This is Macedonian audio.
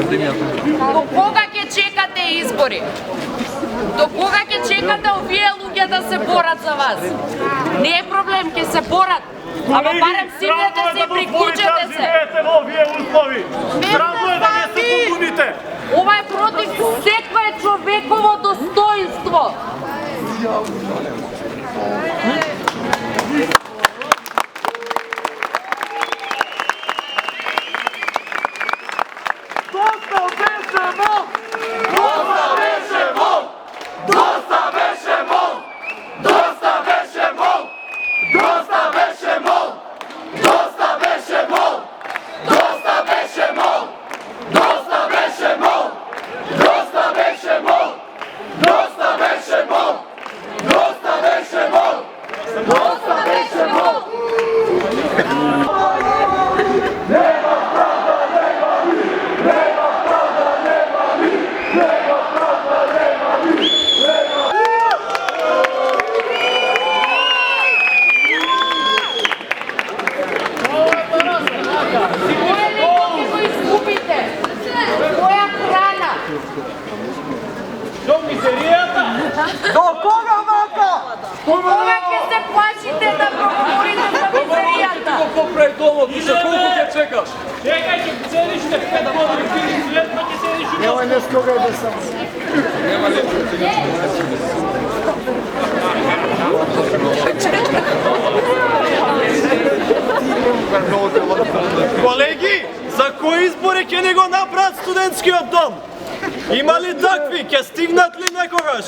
До кога ќе чекате избори? До кога ќе чекате овие луѓе да се борат за вас? Не е проблем, ќе се борат. Ама барем симнете се и приклучете се. Живеете во овие услови. Срамно е да не се погубите. Ова е против секое човеково достоинство. До кога вака? Кога ќе се плашите да проговорите за мизеријата? Го поправи домот, и за колку ќе чекаш? Чекај, ќе седиш на 5 години, след па ќе седиш у Нема не скога да сам. Нема Колеги, за кои избори ќе не го направат студентскиот дом? Има ли такви? Ќе стигнат ли некогаш?